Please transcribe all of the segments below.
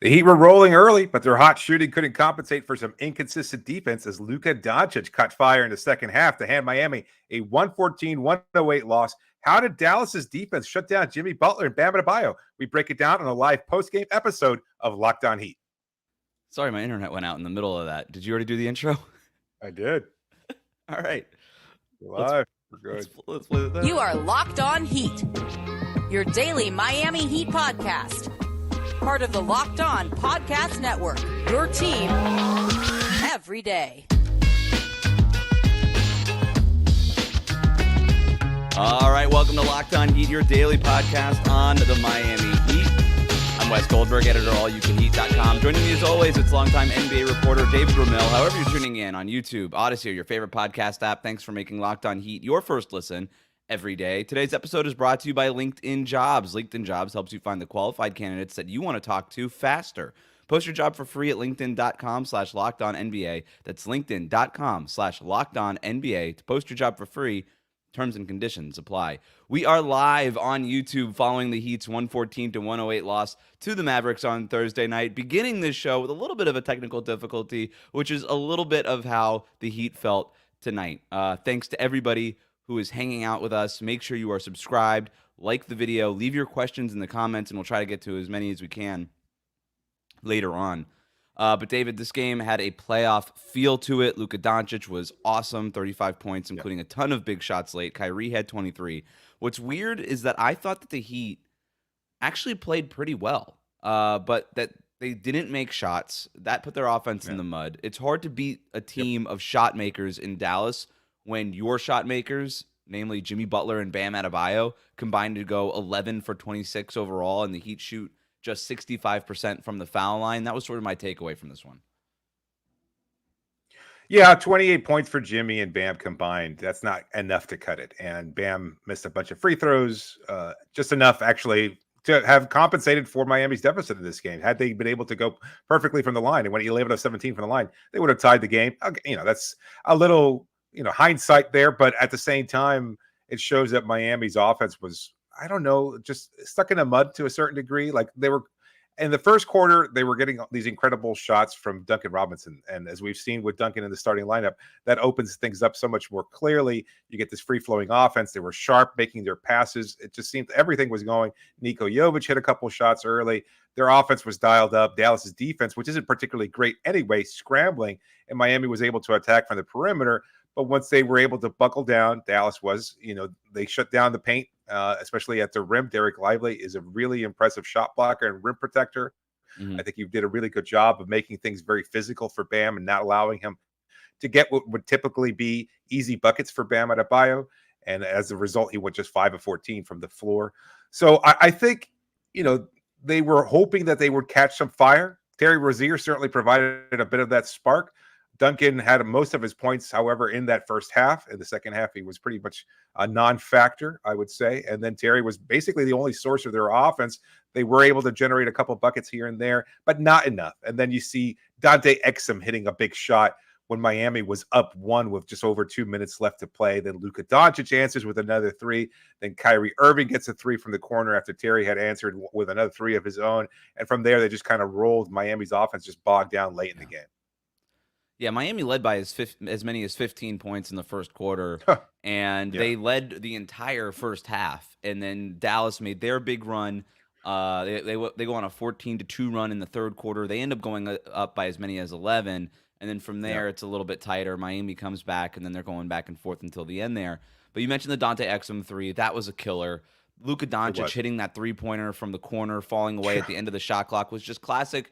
The Heat were rolling early, but their hot shooting couldn't compensate for some inconsistent defense as Luka Doncic caught fire in the second half to hand Miami a 114-108 loss. How did Dallas's defense shut down Jimmy Butler and Bam Adebayo? We break it down on a live post-game episode of Locked On Heat. Sorry, my internet went out in the middle of that. Did you already do the intro? I did. All right. Live. We're good. Let's play that. You are Locked On Heat, your daily Miami Heat podcast. Part of the Locked On Podcast Network, your team every day. All right, welcome to Locked On Heat, your daily podcast on the Miami Heat. I'm Wes Goldberg, editor of allyoucanheat.com. Joining me as always, it's longtime NBA reporter David Ramil. However you're tuning in on YouTube, Odyssey, or your favorite podcast app, thanks for making Locked On Heat your first listen every day. Today's episode is brought to you by LinkedIn Jobs. LinkedIn Jobs helps you find the qualified candidates that you want to talk to faster. Post your job for free at linkedin.com/lockedonnba. That's linkedin.com/lockedonnba to post your job for free. Terms and conditions apply. We are live on YouTube following the Heat's 114-108 loss to the Mavericks on Thursday night, beginning this show with a little bit of a technical difficulty, which is a little bit of how the Heat felt tonight. Thanks to everybody who is hanging out with us. Make sure you are subscribed, like the video, leave your questions in the comments, and we'll try to get to as many as we can later on. But David, this game had a playoff feel to it. Luka Doncic was awesome, 35 points, including a ton of big shots late. Kyrie had 23. What's weird is that I thought that the Heat actually played pretty well, but that they didn't make shots. That put their offense in the mud. It's hard to beat a team of shot makers in Dallas when your shot makers, namely Jimmy Butler and Bam Adebayo, combined to go 11 for 26 overall, and the Heat shoot just 65% from the foul line. That was sort of my takeaway from this one. Yeah, 28 points for Jimmy and Bam combined. That's not enough to cut it. And Bam missed a bunch of free throws, just enough actually to have compensated for Miami's deficit in this game. Had they been able to go perfectly from the line and went 11 of 17 from the line, they would have tied the game. Okay, that's a little, hindsight there, but at the same time, it shows that Miami's offense was, I don't know, just stuck in the mud to a certain degree. Like they were in the first quarter, they were getting these incredible shots from Duncan Robinson. And as we've seen with Duncan in the starting lineup, that opens things up so much more clearly. You get this free-flowing offense. They were sharp making their passes. It just seemed everything was going. Niko Jovic hit a couple shots early. Their offense was dialed up. Dallas's defense, which isn't particularly great anyway, scrambling, and Miami was able to attack from the perimeter. But once they were able to buckle down, Dallas was, they shut down the paint, especially at the rim. Derek Lively is a really impressive shot blocker and rim protector. Mm-hmm. I think he did a really good job of making things very physical for Bam and not allowing him to get what would typically be easy buckets for Bam Adebayo. And as a result, he went just 5 of 14 from the floor. So I think, they were hoping that they would catch some fire. Terry Rozier certainly provided a bit of that spark. Duncan had most of his points, however, in that first half. In the second half, he was pretty much a non-factor, I would say. And then Terry was basically the only source of their offense. They were able to generate a couple buckets here and there, but not enough. And then you see Dante Exum hitting a big shot when Miami was up 1 with just over 2 minutes left to play. Then Luka Doncic answers with another 3. Then Kyrie Irving gets a 3 from the corner after Terry had answered with another 3 of his own. And from there, they just kind of rolled. Miami's offense just bogged down late in the game. Yeah, Miami led by as many as 15 points in the first quarter, and they led the entire first half. And then Dallas made their big run. They go on a 14-2 run in the third quarter. They end up going up by as many as 11, and then from there it's a little bit tighter. Miami comes back, and then they're going back and forth until the end there. But you mentioned the Dante Exum 3. That was a killer. Luka Doncic hitting that three-pointer from the corner, falling away at the end of the shot clock was just classic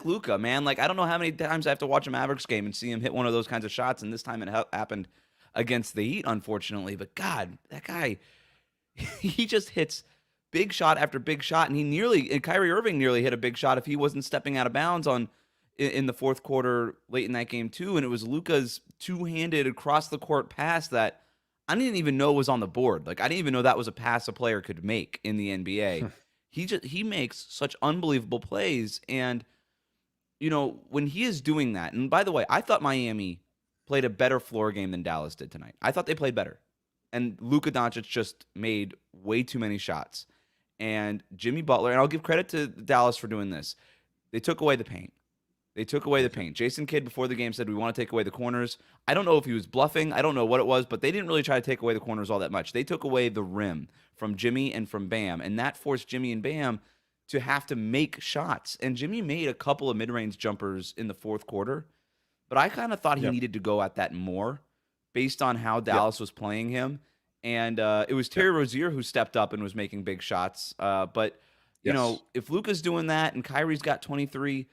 Luka, man. Like, I don't know how many times I have to watch a Mavericks game and see him hit one of those kinds of shots, and this time it happened against the Heat, unfortunately. But, God, that guy, he just hits big shot after big shot, and Kyrie Irving nearly hit a big shot if he wasn't stepping out of bounds in the fourth quarter late in that game, too. And it was Luka's two-handed across-the-court pass that I didn't even know was on the board. Like, I didn't even know that was a pass a player could make in the NBA. He makes such unbelievable plays, and when he is doing that, and by the way, I thought Miami played a better floor game than Dallas did tonight. I thought they played better, and Luka Doncic just made way too many shots. And Jimmy Butler, and I'll give credit to Dallas for doing this. They took away the paint. They took away the paint. Jason Kidd before the game said, we want to take away the corners. I don't know if he was bluffing. I don't know what it was, but they didn't really try to take away the corners all that much. They took away the rim from Jimmy and from Bam, and that forced Jimmy and Bam to have to make shots. And Jimmy made a couple of mid-range jumpers in the fourth quarter, but I kind of thought he needed to go at that more based on how Dallas was playing him. And it was Terry Rozier who stepped up and was making big shots. But, you know, if Luka's doing that and Kyrie's got 23,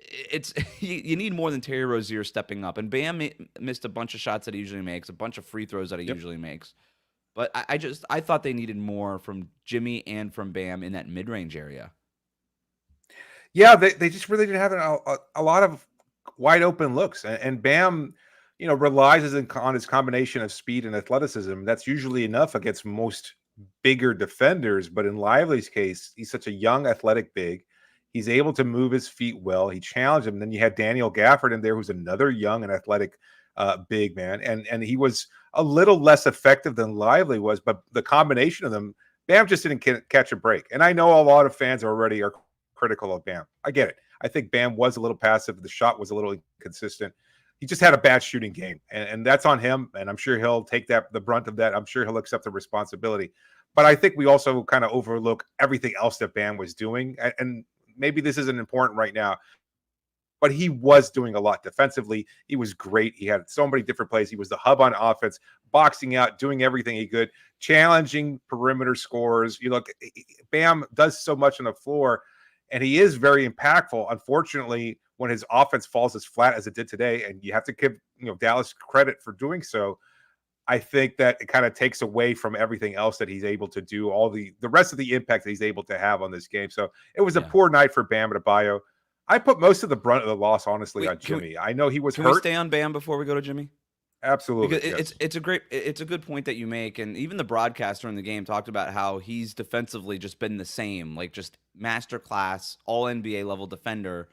it's you need more than Terry Rozier stepping up. And Bam missed a bunch of shots that he usually makes, a bunch of free throws that he usually makes. But I thought they needed more from Jimmy and from Bam in that mid-range area. Yeah, they just really didn't have a lot of wide open looks. And Bam, you know, relies on his combination of speed and athleticism. That's usually enough against most bigger defenders. But in Lively's case, he's such a young, athletic big. He's able to move his feet well. He challenged him. Then you had Daniel Gafford in there, who's another young and athletic big man. And he was a little less effective than Lively was, but the combination of them, Bam just didn't catch a break. And I know a lot of fans already are critical of Bam. I get it. I think Bam was a little passive. The shot was a little inconsistent. He just had a bad shooting game. And that's on him. And I'm sure he'll take the brunt of that. I'm sure he'll accept the responsibility. But I think we also kind of overlook everything else that Bam was doing. And maybe this isn't important right now, but he was doing a lot defensively. He was great. He had so many different plays. He was the hub on offense, boxing out, doing everything he could, challenging perimeter scorers. You look, Bam does so much on the floor, and he is very impactful. Unfortunately, when his offense falls as flat as it did today, and you have to give Dallas credit for doing so, I think that it kind of takes away from everything else that he's able to do, all the rest of the impact that he's able to have on this game. So it was a poor night for Bam Adebayo. I put most of the brunt of the loss, honestly, on Jimmy. I know he was hurt. Can we stay on Bam before we go to Jimmy? Absolutely. Because it's a good point that you make. And even the broadcaster in the game talked about how he's defensively just been the same, like just masterclass, all NBA level defender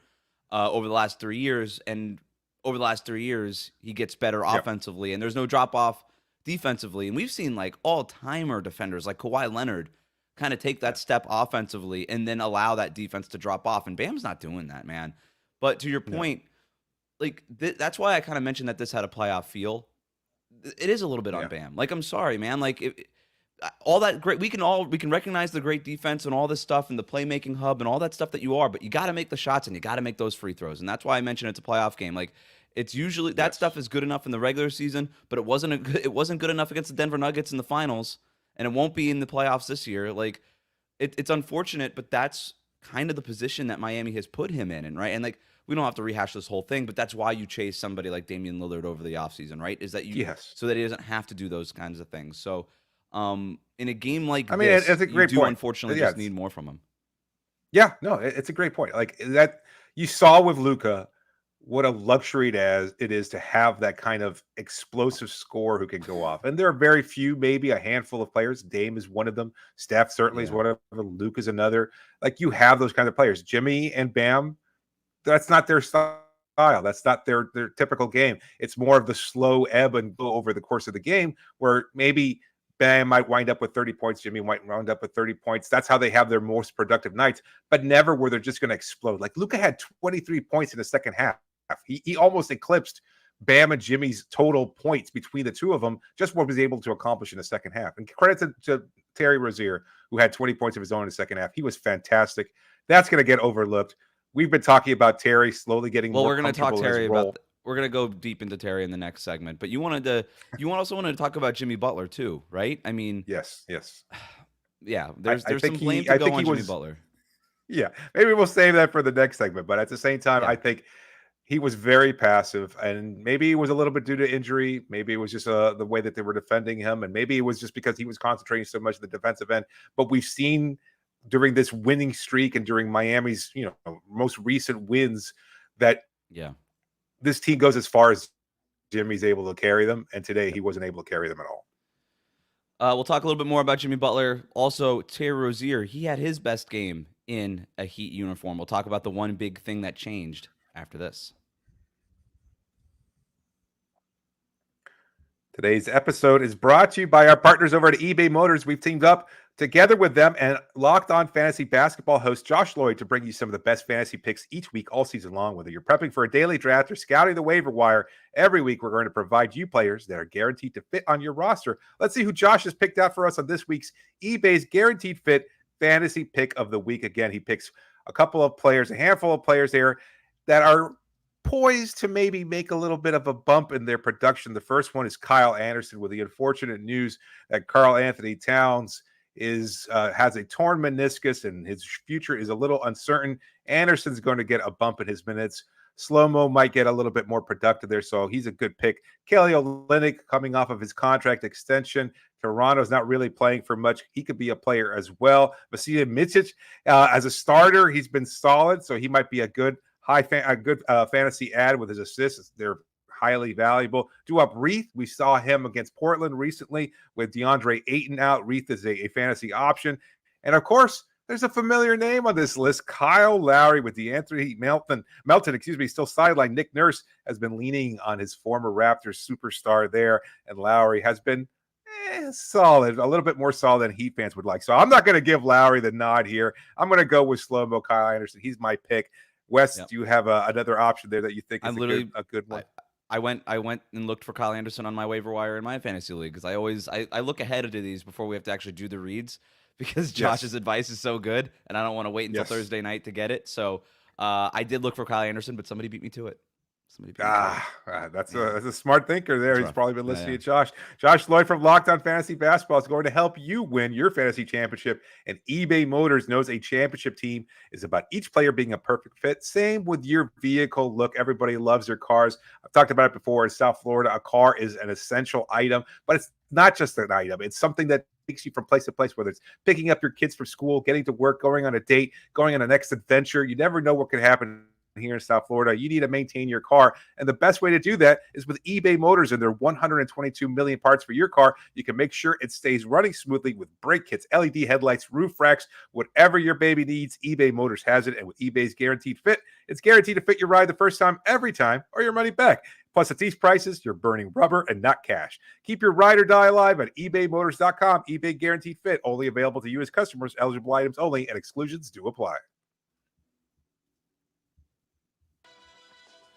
over the last 3 years. And over the last 3 years, he gets better offensively, and there's no drop off defensively. And we've seen like all-timer defenders like Kawhi Leonard kind of take that step offensively and then allow that defense to drop off. And Bam's not doing that, man. But to your point, like that's why I kind of mentioned that this had a playoff feel. It is a little bit on Bam. Like, I'm sorry, man. Like all that great, we can recognize the great defense and all this stuff and the playmaking hub and all that stuff that you are, but you got to make the shots and you got to make those free throws. And that's why I mentioned it's a playoff game. Like, it's usually that stuff is good enough in the regular season, but it wasn't good enough against the Denver Nuggets in the finals, and it won't be in the playoffs this year. Like, it's unfortunate, but that's kind of the position that Miami has put him in, and right, and like we don't have to rehash this whole thing, but that's why you chase somebody like Damian Lillard over the offseason, right? Is that so that he doesn't have to do those kinds of things. So, in a game like this, it's a great point. Unfortunately, just need more from him. Yeah, no, it's a great point. Like that, you saw with Luka what a luxury it is to have that kind of explosive scorer who can go off. And there are very few, maybe a handful of players. Dame is one of them. Steph certainly is one of them. Luke is another. Like, you have those kinds of players. Jimmy and Bam, that's not their style. That's not their typical game. It's more of the slow ebb and go over the course of the game, where maybe Bam might wind up with 30 points. Jimmy might round up with 30 points. That's how they have their most productive nights, but never where they're just going to explode. Like, Luka had 23 points in the second half. He almost eclipsed Bam and Jimmy's total points between the two of them, just what he was able to accomplish in the second half. And credit to Terry Rozier, who had 20 points of his own in the second half. He was fantastic. That's going to get overlooked. We've been talking about Terry slowly getting more comfortable. We're going to talk Terry about. We're going to go deep into Terry in the next segment. But you also wanted to talk about Jimmy Butler too, right? I mean, yes. Yeah, there's some blame to go on Jimmy Butler. Yeah, maybe we'll save that for the next segment. But at the same time, I think he was very passive, and maybe it was a little bit due to injury. Maybe it was just the way that they were defending him, and maybe it was just because he was concentrating so much on the defensive end. But we've seen during this winning streak and during Miami's most recent wins that this team goes as far as Jimmy's able to carry them, and today he wasn't able to carry them at all. We'll talk a little bit more about Jimmy Butler. Also, Terry Rozier, he had his best game in a Heat uniform. We'll talk about the one big thing that changed after this. Today's episode is brought to you by our partners over at eBay Motors. We've teamed up together with them and Locked On Fantasy Basketball host Josh Lloyd to bring you some of the best fantasy picks each week, all season long. Whether you're prepping for a daily draft or scouting the waiver wire, every week we're going to provide you players that are guaranteed to fit on your roster. Let's see who Josh has picked out for us on this week's eBay's Guaranteed Fit Fantasy Pick of the Week. Again, he picks a couple of players, a handful of players there that are poised to maybe make a little bit of a bump in their production. The first one is Kyle Anderson, with the unfortunate news that Karl Anthony Towns has a torn meniscus and his future is a little uncertain. Anderson's going to get a bump in his minutes. Slow-mo might get a little bit more productive there, so he's a good pick. Kelly Olynyk coming off of his contract extension. Toronto's not really playing for much. He could be a player as well. Vasilije Micic, as a starter, he's been solid, so he might be a good fantasy ad with his assists. They're highly valuable. Duop Reith, we saw him against Portland recently with DeAndre Ayton out. Reith is a fantasy option. And of course, there's a familiar name on this list, Kyle Lowry with DeAnthony Melton, still sidelined. Nick Nurse has been leaning on his former Raptors superstar there, and Lowry has been solid, a little bit more solid than Heat fans would like. So I'm not going to give Lowry the nod here. I'm going to go with slow-mo Kyle Anderson. He's my pick. Wes, do you have another option there that you think is a good one? I went and looked for Kyle Anderson on my waiver wire in my fantasy league because I look ahead into these before we have to actually do the reads because Josh's advice is so good and I don't want to wait until Thursday night to get it. So I did look for Kyle Anderson, but somebody beat me to it. That's a smart thinker there. He's probably been listening to Josh. Josh Lloyd from Locked On Fantasy Basketball is going to help you win your fantasy championship. And eBay Motors knows a championship team is about each player being a perfect fit. Same with your vehicle. Look, everybody loves their cars. I've talked about it before. In South Florida, a car is an essential item, but it's not just an item. It's something that takes you from place to place, whether it's picking up your kids from school, getting to work, going on a date, going on a next adventure. You never know what could happen here in South Florida. You need to maintain your car, and the best way to do that is with eBay Motors and their 122 million parts for your car. You can make sure it stays running smoothly with brake kits, LED headlights, roof racks, whatever your baby needs. eBay Motors has it, and with eBay's Guaranteed Fit, it's guaranteed to fit your ride the first time, every time, or your money back. Plus, at these prices, you're burning rubber and not cash. Keep your ride or die alive at ebaymotors.com. eBay Guaranteed Fit, only available to you as customers. Eligible items only, and exclusions do apply.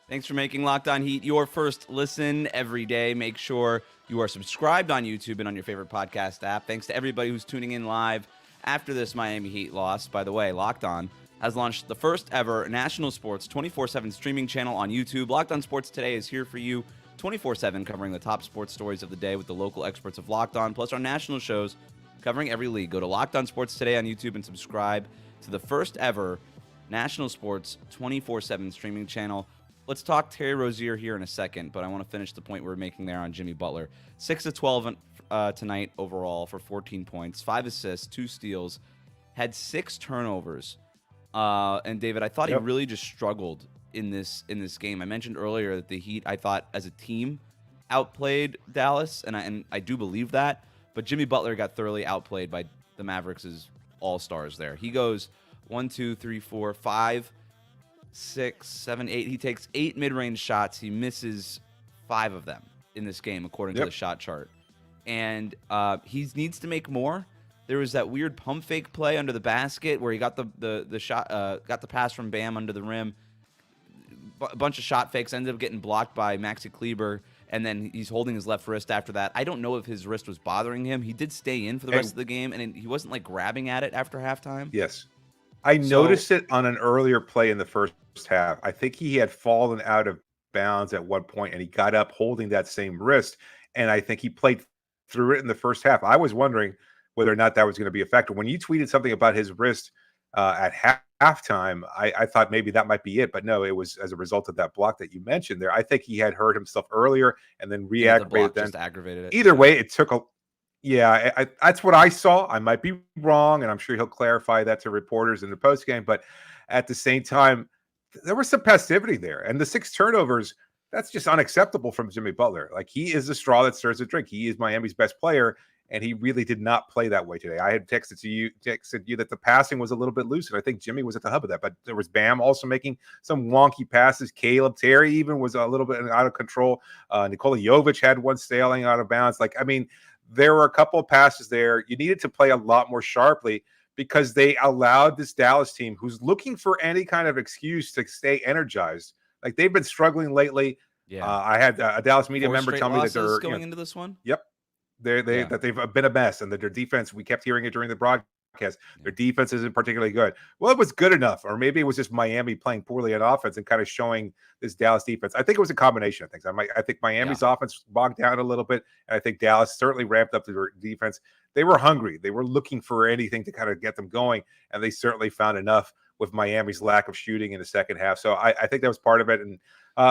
Thanks for making Locked On Heat your first listen every day. Make sure you are subscribed on YouTube and on your favorite podcast app. Thanks to everybody who's tuning in live after this Miami Heat loss. By the way, Locked On has launched the first ever national sports 24/7 streaming channel on YouTube. Locked On Sports Today is here for you 24/7, covering the top sports stories of the day with the local experts of Locked On, plus our national shows covering every league. Go to Locked On Sports Today on YouTube and subscribe to the first ever national sports 24/7 streaming channel. Let's talk Terry Rozier here in a second, but I want to finish the point we were making there on Jimmy Butler. 6 of 12 tonight overall for 14 points, 5 assists, 2 steals, had 6 turnovers. And David, I thought he really just struggled in this game. I mentioned earlier that the Heat, I thought as a team, outplayed Dallas, and I do believe that. But Jimmy Butler got thoroughly outplayed by the Mavericks' all-stars there. He goes 1, 2, 3, 4, 5, 6, 7, 8. He takes 8 mid-range shots. He misses 5 of them in this game, according to the shot chart. And he needs to make more. There was that weird pump fake play under the basket where he got the shot, got the pass from Bam under the rim. A bunch of shot fakes ended up getting blocked by Maxi Kleber, and then he's holding his left wrist after that. I don't know if his wrist was bothering him. He did stay in for the rest of the game, and he wasn't like grabbing at it after halftime. Yes. I noticed it on an earlier play in the first half. I think he had fallen out of bounds at one point, and he got up holding that same wrist, and I think he played through it in the first half. I was wondering whether or not that was going to be a factor. When you tweeted something about his wrist at halftime, I thought maybe that might be it, but no, it was as a result of that block that you mentioned there. I think he had hurt himself earlier and then re-aggravated. Just aggravated it. Either way, it took a that's what I saw. I might be wrong, and I'm sure he'll clarify that to reporters in the postgame. But at the same time, there was some passivity there. And the 6 turnovers, that's just unacceptable from Jimmy Butler. Like, he is the straw that stirs the drink. He is Miami's best player, and he really did not play that way today. I had texted you that the passing was a little bit loose, and I think Jimmy was at the hub of that. But there was Bam also making some wonky passes. Caleb Terry even was a little bit out of control. Nikola Jovic had one sailing out of bounds. There were a couple of passes there. You needed to play a lot more sharply because they allowed this Dallas team, who's looking for any kind of excuse to stay energized. Like, they've been struggling lately. Yeah, I had a Dallas media member tell me that they're going into this one. Yep, that they've been a mess, and that their defense. We kept hearing it during the broadcast. Their defense isn't particularly good. Well, it was good enough, or maybe it was just Miami playing poorly on offense and kind of showing this Dallas defense. I think it was a combination of things. I think Miami's offense bogged down a little bit, and I think Dallas certainly ramped up their defense. They were hungry. They were looking for anything to kind of get them going, and they certainly found enough with Miami's lack of shooting in the second half. So I think that was part of it. And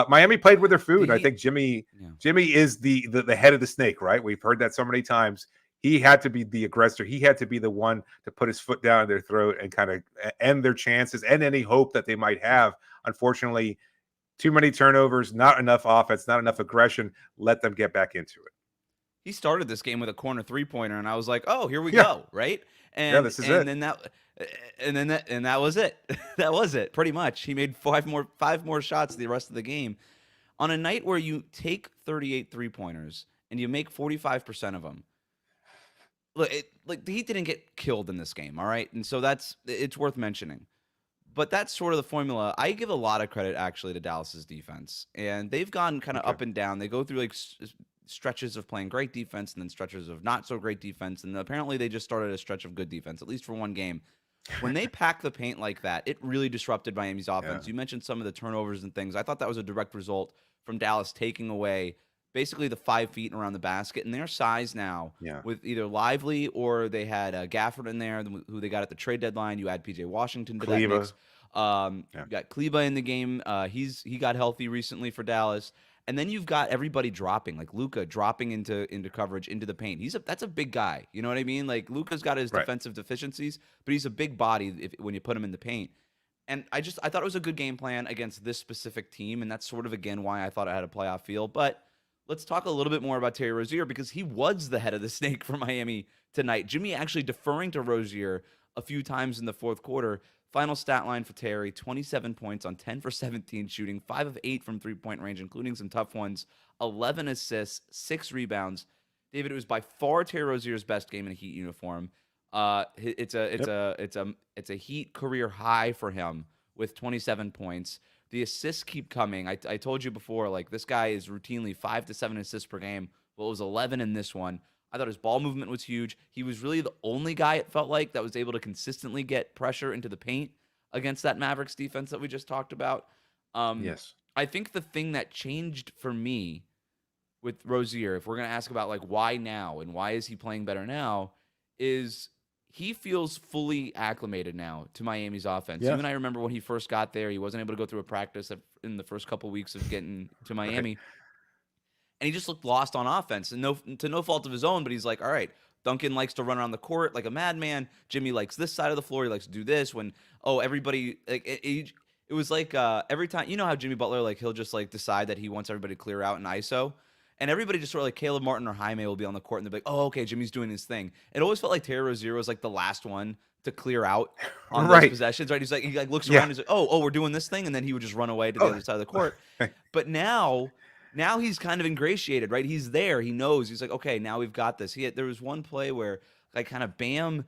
Miami played with their food. I think Jimmy is the head of the snake, right? We've heard that so many times. He had to be the aggressor. He had to be the one to put his foot down their throat and kind of end their chances and any hope that they might have. Unfortunately, too many turnovers, not enough offense, not enough aggression. Let them get back into it. He started this game with a corner 3-pointer, and I was like, "Oh, here we go!" Right? And this is it. Then that was it. That was it. Pretty much, he made five more shots the rest of the game. On a night where you take 38 3-pointers and you make 45% of them. Look, the Heat didn't get killed in this game, all right? And so it's worth mentioning. But that's sort of the formula. I give a lot of credit, actually, to Dallas's defense. And they've gone kind of up and down. They go through, stretches of playing great defense and then stretches of not so great defense. And apparently they just started a stretch of good defense, at least for one game. When they pack the paint like that, it really disrupted Miami's offense. You mentioned some of the turnovers and things. I thought that was a direct result from Dallas taking away basically the 5 feet around the basket, and their size now with either Lively or they had Gafford in there, who they got at the trade deadline. You add PJ Washington to that mix. You got Kleba in the game. He got healthy recently for Dallas. And then you've got everybody dropping, like Luka dropping into coverage, into the paint. That's a big guy. You know what I mean? Like, Luka's got his defensive deficiencies, but he's a big body when you put him in the paint. And I thought it was a good game plan against this specific team, and that's sort of, again, why I thought it had a playoff feel. But let's talk a little bit more about Terry Rozier, because he was the head of the snake for Miami tonight. Jimmy actually deferring to Rozier a few times in the fourth quarter. Final stat line for Terry, 27 points on 10 for 17 shooting, 5 of 8 from three-point range, including some tough ones, 11 assists, 6 rebounds. David, it was by far Terry Rozier's best game in a Heat uniform. It's a Heat career high for him with 27 points. The assists keep coming. I told you before, like, this guy is routinely 5 to 7 assists per game. Well, it was 11 in this one. I thought his ball movement was huge. He was really the only guy, it felt like, that was able to consistently get pressure into the paint against that Mavericks defense that we just talked about. Yes. I think the thing that changed for me with Rozier, if we're going to ask about, like, why now and why is he playing better now, is he feels fully acclimated now to Miami's offense. Yes. Even I remember when he first got there, he wasn't able to go through a practice in the first couple weeks of getting to Miami. Right. And he just looked lost on offense, and to no fault of his own, but he's like, all right, Duncan likes to run around the court like a madman. Jimmy likes this side of the floor. He likes to do this. Everybody, like, it was like every time, you know how Jimmy Butler, like, he'll just, like, decide that he wants everybody to clear out in ISO. And everybody just sort of, like, Caleb Martin or Jaime will be on the court, and they'll be like, oh, okay, Jimmy's doing his thing. It always felt like Terry Rozier was, like, the last one to clear out on those possessions, right? He looks around, he's like, oh, we're doing this thing, and then he would just run away to the other side of the court. But now he's kind of ingratiated, right? He's there. He knows. He's like, okay, now we've got this. There was one play where, like, kind of Bam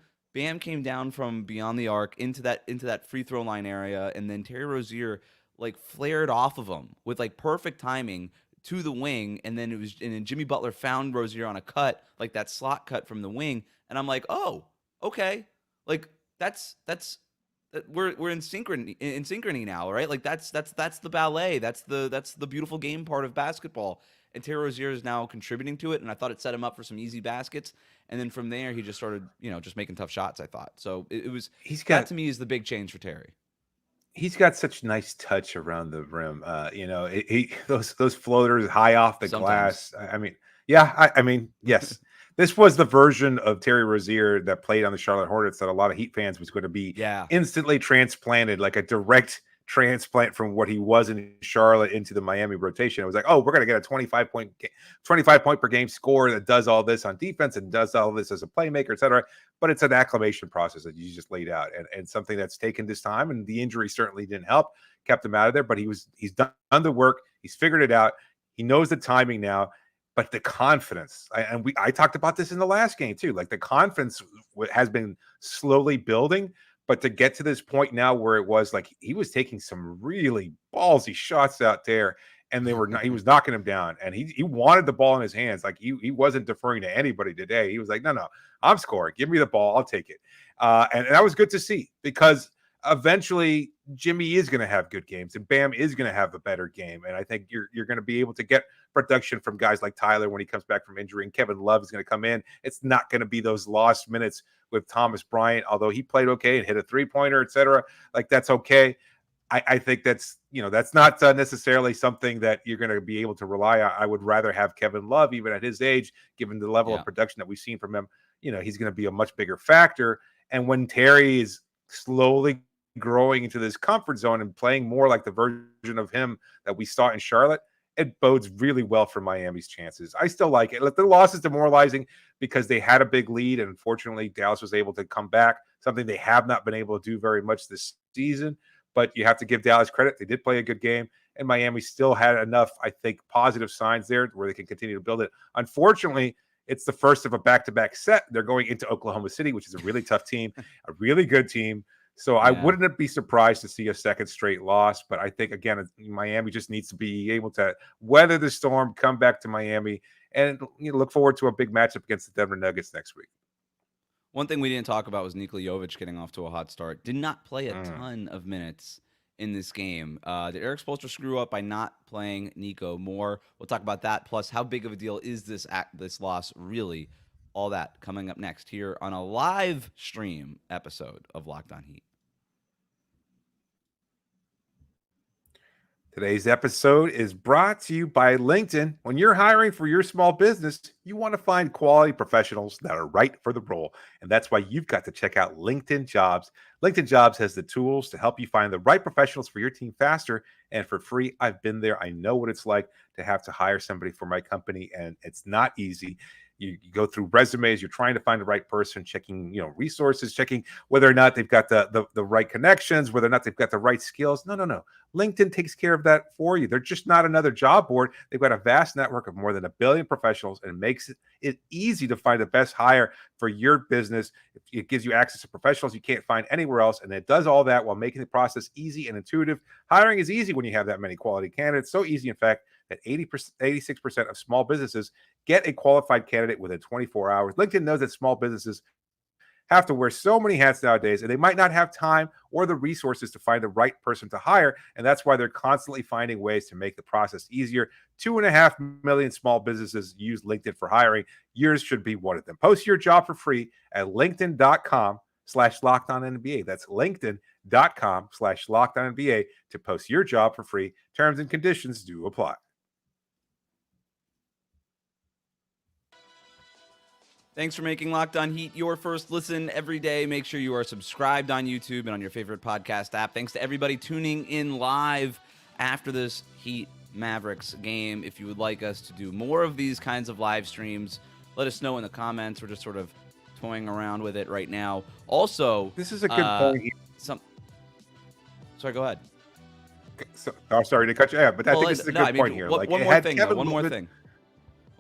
came down from beyond the arc into that free throw line area, and then Terry Rozier, like, flared off of him with, like, perfect timing to the wing, and then Jimmy Butler found Rozier on a cut, like that slot cut from the wing, and I'm like, oh, okay, like we're in synchrony now, right? Like that's the ballet, that's the beautiful game part of basketball, and Terry Rozier is now contributing to it, and I thought it set him up for some easy baskets, and then from there he just started, just making tough shots. I thought so. That to me is the big change for Terry. He's got such nice touch around the rim. Those floaters high off the glass. I mean, yes. This was the version of Terry Rozier that played on the Charlotte Hornets that a lot of Heat fans was going to be instantly transplanted, like a direct transplant from what he was in Charlotte into the Miami rotation. It was like, oh, we're going to get a 25 point per game score that does all this on defense and does all this as a playmaker, et cetera. But it's an acclimation process that you just laid out, and something that's taken this time. And the injury certainly didn't help, kept him out of there. But he's done the work. He's figured it out. He knows the timing now. But the confidence, I talked about this in the last game too. Like the confidence has been slowly building. But to get to this point now where it was like he was taking some really ballsy shots out there, and he was knocking them down, and he wanted the ball in his hands. Like he wasn't deferring to anybody today. He was like, no, I'm scoring. Give me the ball. I'll take it. And that was good to see, because eventually Jimmy is going to have good games and Bam is going to have a better game. And I think you're going to be able to get production from guys like Tyler when he comes back from injury, and Kevin Love is going to come in. It's not going to be those lost minutes with Thomas Bryant, although he played okay and hit a 3-pointer, et cetera. Like, that's okay. I think that's not necessarily something that you're going to be able to rely on. I would rather have Kevin Love, even at his age, given the level of production that we've seen from him. He's going to be a much bigger factor. And when Terry is slowly growing into this comfort zone and playing more like the version of him that we saw in Charlotte, it bodes really well for Miami's chances. I still like it. The loss is demoralizing because they had a big lead, and unfortunately Dallas was able to come back, something they have not been able to do very much this season. But you have to give Dallas credit. They did play a good game, and Miami still had enough, I think, positive signs there where they can continue to build it. Unfortunately, it's the first of a back-to-back set. They're going into Oklahoma City, which is a really tough team, a really good team. So I wouldn't be surprised to see a second straight loss. But I think, again, Miami just needs to be able to weather the storm, come back to Miami, and look forward to a big matchup against the Denver Nuggets next week. One thing we didn't talk about was Nikola Jovic getting off to a hot start. Did not play a ton of minutes in this game. Did Eric Spoelstra screw up by not playing Nico more? We'll talk about that. Plus, how big of a deal is this loss really? All that coming up next here on a live stream episode of Locked On Heat. Today's episode is brought to you by LinkedIn. When you're hiring for your small business, you want to find quality professionals that are right for the role. And that's why you've got to check out LinkedIn Jobs. LinkedIn Jobs has the tools to help you find the right professionals for your team faster and for free. I've been there. I know what it's like to have to hire somebody for my company, and it's not easy. You go through resumes, you're trying to find the right person, checking, resources, checking whether or not they've got the right connections, whether or not they've got the right skills. No. LinkedIn takes care of that for you. They're just not another job board. They've got a vast network of more than 1 billion professionals, and makes it easy to find the best hire for your business. It gives you access to professionals you can't find anywhere else, and it does all that while making the process easy and intuitive. Hiring is easy when you have that many quality candidates. So easy, in fact, that 86% of small businesses get a qualified candidate within 24 hours. LinkedIn knows that small businesses have to wear so many hats nowadays, and they might not have time or the resources to find the right person to hire. And that's why they're constantly finding ways to make the process easier. 2.5 million small businesses use LinkedIn for hiring. Yours should be one of them. Post your job for free at linkedin.com/LockedOnNBA. That's linkedin.com/LockedOnNBA to post your job for free. Terms and conditions do apply. Thanks for making Locked On Heat your first listen every day. Make sure you are subscribed on YouTube and on your favorite podcast app. Thanks to everybody tuning in live after this Heat Mavericks game. If you would like us to do more of these kinds of live streams, let us know in the comments. We're just sort of toying around with it right now. Also, this is a good point here. Sorry, go ahead. Sorry to cut you off, but I think this is a good point here. One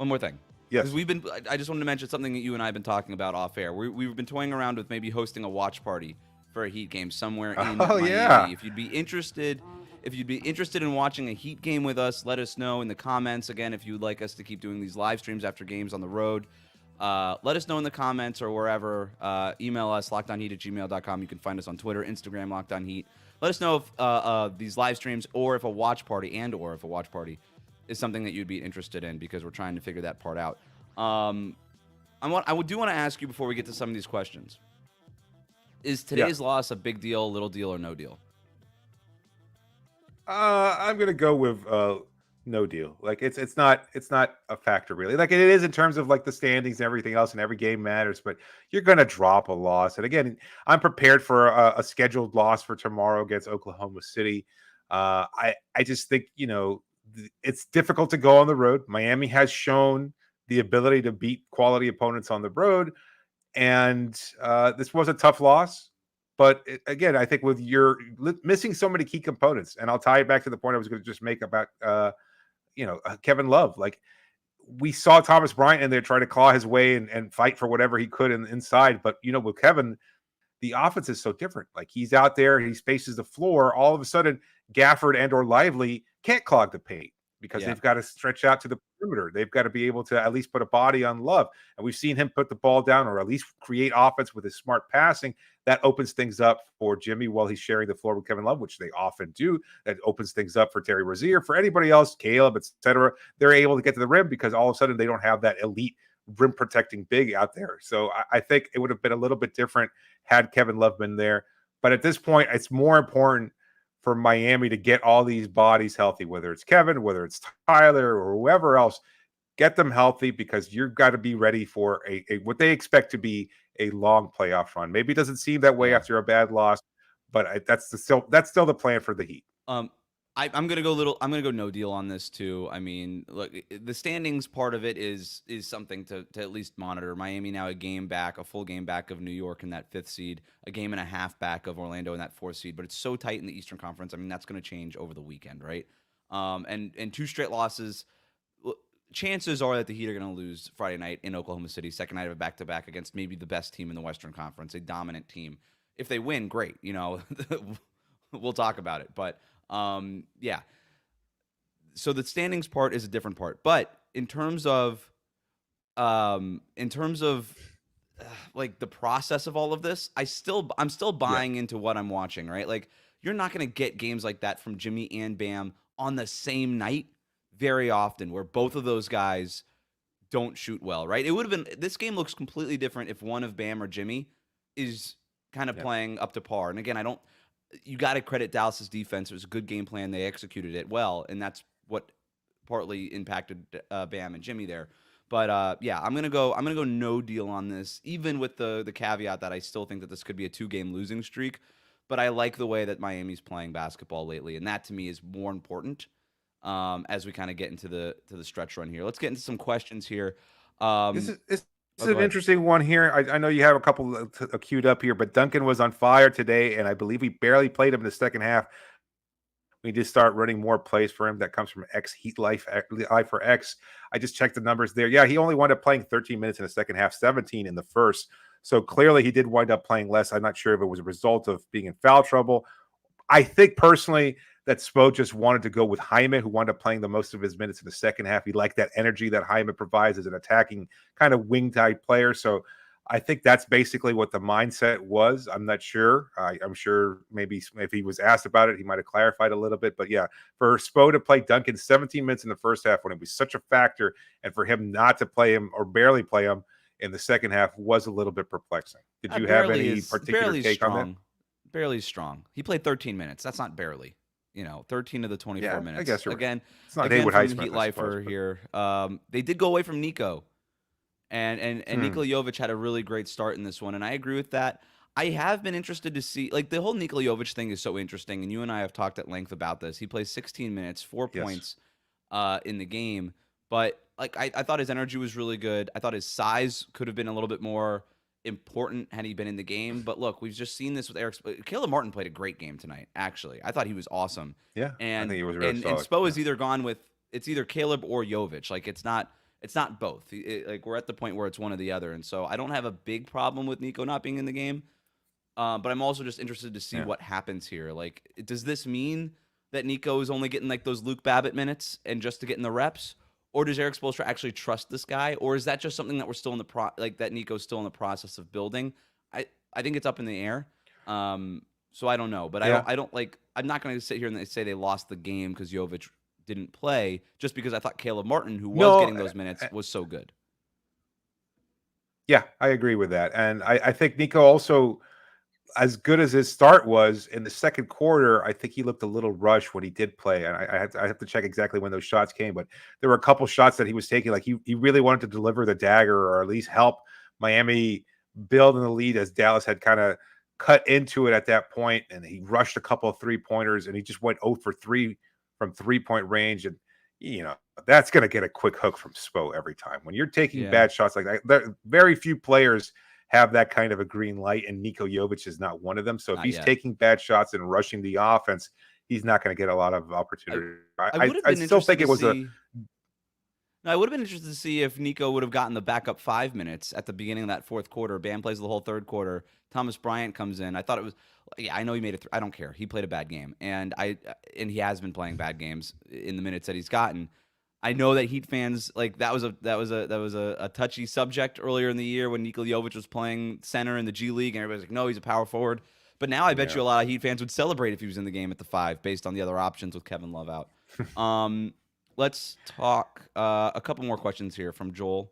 more thing. Yes. I just wanted to mention something that you and I have been talking about off air. We've been toying around with maybe hosting a watch party for a Heat game somewhere in Miami. Yeah. If you'd be interested in watching a Heat game with us, let us know in the comments. Again, if you would like us to keep doing these live streams after games on the road, let us know in the comments or wherever. Email us, lockedonheat@gmail.com. You can find us on Twitter, Instagram, LockedOnHeat. Let us know if these live streams or if a watch party is something that you'd be interested in, because we're trying to figure that part out. I do want to ask you before we get to some of these questions. Is today's loss a big deal, little deal, or no deal? I'm going to go with no deal. Like it's not a factor really. Like it is in terms of like the standings and everything else, and every game matters. But you're going to drop a loss. And again, I'm prepared for a scheduled loss for tomorrow against Oklahoma City. I just think it's difficult to go on the road. Miami has shown the ability to beat quality opponents on the road, and this was a tough loss. But again, I think with your missing so many key components, and I'll tie it back to the point I was going to just make about Kevin Love. Like we saw Thomas Bryant in there try to claw his way and fight for whatever he could inside. But with Kevin, the offense is so different. Like he's out there, he spaces the floor. All of a sudden, Gafford and or Lively can't clog the paint because they've got to stretch out to the perimeter. They've got to be able to at least put a body on Love. And we've seen him put the ball down or at least create offense with his smart passing. That opens things up for Jimmy while he's sharing the floor with Kevin Love, which they often do. That opens things up for Terry Rozier, for anybody else, Caleb, etc. They're able to get to the rim because all of a sudden they don't have that elite rim protecting big out there. So I think it would have been a little bit different had Kevin Love been there. But at this point, it's more important for Miami to get all these bodies healthy, whether it's Kevin, whether it's Tyler or whoever else. Get them healthy because you've got to be ready for a what they expect to be a long playoff run. Maybe it doesn't seem that way after a bad loss, but that's still the plan for the Heat. I'm gonna go no deal on this too. I mean, look, the standings part of it is something to at least monitor. Miami now a full game back of New York in that 5th seed, a game and a half back of Orlando in that 4th seed. But it's so tight in the Eastern Conference. I mean, that's going to change over the weekend, right? And 2 straight losses. Chances are that the Heat are going to lose Friday night in Oklahoma City, second night of a back-to-back against maybe the best team in the Western Conference, a dominant team. If they win, great. We'll talk about it. But yeah. So the standings part is a different part. But in terms of like the process of all of this, I'm still buying into what I'm watching, right? Like you're not going to get games like that from Jimmy and Bam on the same night very often where both of those guys don't shoot well, right? It would have been, this game looks completely different if one of Bam or Jimmy is kind of playing up to par. And again, you got to credit Dallas's defense. It was a good game plan. They executed it well. And that's what partly impacted Bam and Jimmy there. But yeah, I'm gonna go no deal on this, even with the caveat that I still think that this could be a 2-game losing streak. But I like the way that Miami's playing basketball lately, and that to me is more important as we kind of get into the stretch run here. Let's get into some questions here. This is an interesting one here. I know you have a couple queued up here, but Duncan was on fire today, and I believe we barely played him in the second half. We just start running more plays for him. That comes from X Heat Life for X. I just checked the numbers there. Yeah, he only wound up playing 13 minutes in the second half, 17 in the first. So clearly he did wind up playing less. I'm not sure if it was a result of being in foul trouble. I think personally that Spo just wanted to go with Hyman, who wound up playing the most of his minutes in the second half. He liked that energy that Hyman provides as an attacking kind of wing type player. So I think that's basically what the mindset was. I'm not sure. I'm sure maybe if he was asked about it, he might have clarified a little bit. But yeah, for Spo to play Duncan 17 minutes in the first half when it was such a factor, and for him not to play him or barely play him in the second half was a little bit perplexing. Did you have any particular take on that? Barely strong. He played 13 minutes. That's not barely. 13 of the 24 minutes. I guess you're again, right. It's not again Haywood from Highsmith, Heat Lifer here. They did go away from Nico. And Nikola Jovic had a really great start in this one, and I agree with that. I have been interested to see, like, the whole Nikola Jovic thing is so interesting, and you and I have talked at length about this. He plays 16 minutes, 4 points in the game, but like I thought his energy was really good. I thought his size could have been a little bit more important had he been in the game. But look, we've just seen this with Eric. Caleb Martin played a great game tonight. Actually, I thought he was awesome. Yeah, and I think he was really solid. And Spo is either gone with it's either Caleb or Jovic. Like it's not both. Like we're at the point where it's one or the other. And so I don't have a big problem with Nico not being in the game. But I'm also just interested to see what happens here. Like, does this mean that Nico is only getting like those Luke Babbitt minutes and just to get in the reps? Or does Eric Spoelstra actually trust this guy? Or is that just something that we're still in that Nico's still in the process of building? I think it's up in the air. So I don't know. But I don't like, I'm not going to sit here and say they lost the game because Jovic didn't play, just because I thought Caleb Martin, who was getting those minutes, was so good. Yeah, I agree with that. And I think Nico also, as good as his start was in the second quarter, I think he looked a little rushed when he did play. And I have to check exactly when those shots came, but there were a couple shots that he was taking. Like he really wanted to deliver the dagger or at least help Miami build in the lead as Dallas had kind of cut into it at that point. And he rushed a couple of 3-pointers and he just went 0 for 3 from 3-point range. And, that's going to get a quick hook from Spo every time. When you're taking bad shots like that, very few players have that kind of a green light, and Niko Jovic is not one of them. So if he's taking bad shots and rushing the offense, he's not going to get a lot of opportunity. I still think it was I would have been interested to see if Nico would have gotten the backup 5 minutes at the beginning of that fourth quarter. Bam plays the whole third quarter. Thomas Bryant comes in. I thought it was, I know he made it. I don't care. He played a bad game, and he has been playing bad games in the minutes that he's gotten. I know that Heat fans that was a touchy subject earlier in the year when Nikola Jovic was playing center in the G League, and everybody's like, no, he's a power forward. But now I bet you a lot of Heat fans would celebrate if he was in the game at the 5 based on the other options with Kevin Love out. Let's talk a couple more questions here from Joel.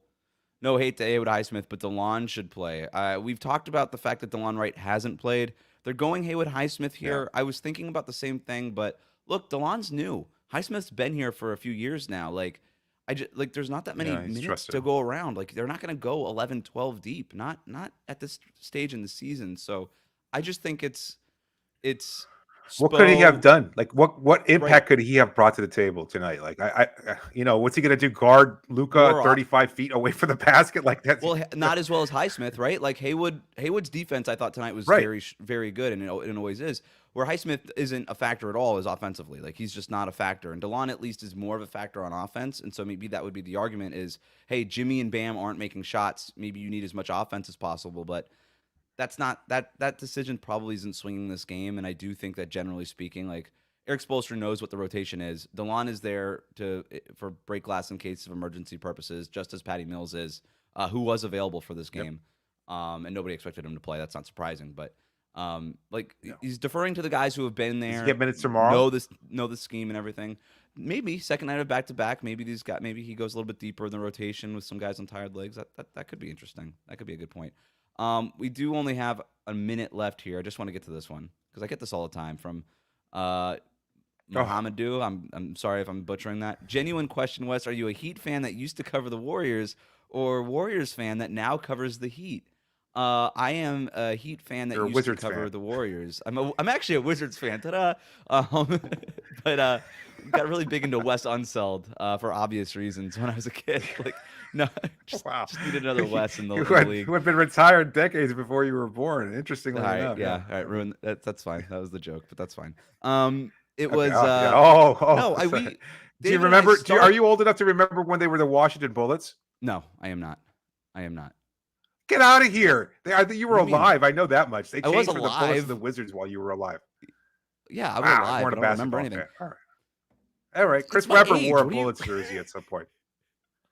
No hate to Haywood Highsmith, but DeLon should play. We've talked about the fact that DeLon Wright hasn't played. They're going Haywood Highsmith here. I was thinking about the same thing, but look, DeLon's new. Highsmith's been here for a few years now. There's not that many minutes to go around. They're not going to go 11, 12 deep. Not at this stage in the season. So I just think it's what could he have done? What impact could he have brought to the table tonight? What's he going to do? Guard Luka 35 feet away from the basket like that? Well, not as well as Highsmith, right? Haywood's defense, I thought tonight was very, very good, and it always is. Where Highsmith isn't a factor at all is offensively. He's just not a factor. And DeLon at least is more of a factor on offense. And so maybe that would be the argument is, hey, Jimmy and Bam aren't making shots. Maybe you need as much offense as possible, but that's not that decision probably isn't swinging this game. And I do think that generally speaking, Eric Spoelstra knows what the rotation is. DeLon is there for break glass in case of emergency purposes, just as Patty Mills is, who was available for this game. And nobody expected him to play. That's not surprising, but he's deferring to the guys who have been there. Does he get minutes tomorrow? Know the scheme and everything. Maybe second night of back-to-back. Maybe he goes a little bit deeper in the rotation with some guys on tired legs. That could be interesting. That could be a good point. We do only have a minute left here. I just want to get to this one because I get this all the time from Mohamedou. I'm sorry if I'm butchering that. Genuine question, Wes. Are you a Heat fan that used to cover the Warriors or Warriors fan that now covers the Heat? I am a Heat fan that used to cover the Warriors. I'm actually a Wizards fan. Ta-da! But got really big into Wes Unseld for obvious reasons when I was a kid. Just needed another Wes in the league. Who had been retired decades before you were born. Interestingly enough. Yeah. All right, ruin that. That's fine. That was the joke, but that's fine. Do you remember? Are you old enough to remember when they were the Washington Bullets? No, I am not. Get out of here! You were alive. I know that much. They changed from the alive. Bullets to the Wizards while you were alive. Yeah, I was alive. I don't remember anything. Okay. All right. Chris Webber wore a Bullets jersey at some point.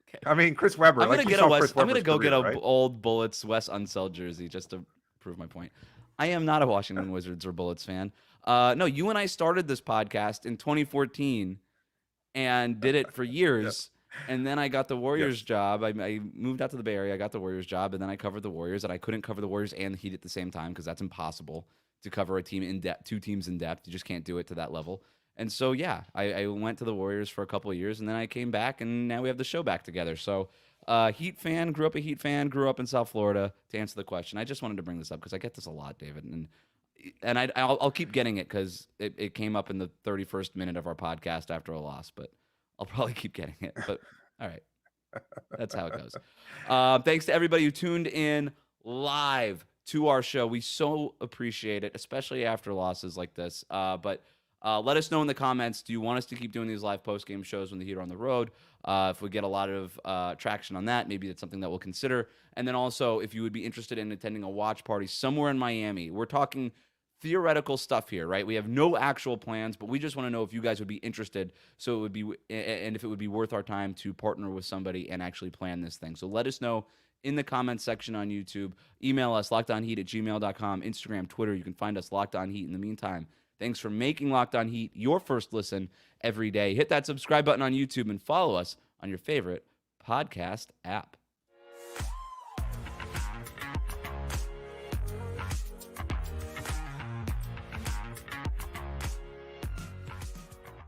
Okay. I mean, Chris Webber. I'm gonna go get an old Bullets Wes Unseld jersey just to prove my point. I am not a Washington Wizards or Bullets fan. No, you and I started this podcast in 2014 and did it for years. And then I got the Warriors job. I moved out to the Bay Area. I got the Warriors job, and then I covered the Warriors. And I couldn't cover the Warriors and the Heat at the same time because that's impossible to cover a team in depth, 2 teams in depth. You just can't do it to that level. And so, I went to the Warriors for a couple of years, and then I came back, and now we have the show back together. So, Heat fan, grew up a Heat fan, grew up in South Florida. To answer the question, I just wanted to bring this up because I get this a lot, David, and I'll keep getting it because it came up in the 31st minute of our podcast after a loss, but I'll probably keep getting it. But all right, that's how it goes. Thanks to everybody who tuned in live to our show. We so appreciate it, especially after losses like this. But let us know in the comments, do you want us to keep doing these live post-game shows when the Heat are on the road? If we get a lot of traction on that, maybe that's something that we'll consider. And then also, if you would be interested in attending a watch party somewhere in Miami, we're talking theoretical stuff here, right? We have no actual plans, but we just want to know if you guys would be interested. So it would be, and if it would be worth our time to partner with somebody and actually plan this thing. So let us know in the comments section on YouTube. Email us, lockedonheat@gmail.com, Instagram, Twitter. You can find us Locked On Heat. In the meantime, thanks for making Locked On Heat your first listen every day. Hit that subscribe button on YouTube and follow us on your favorite podcast app.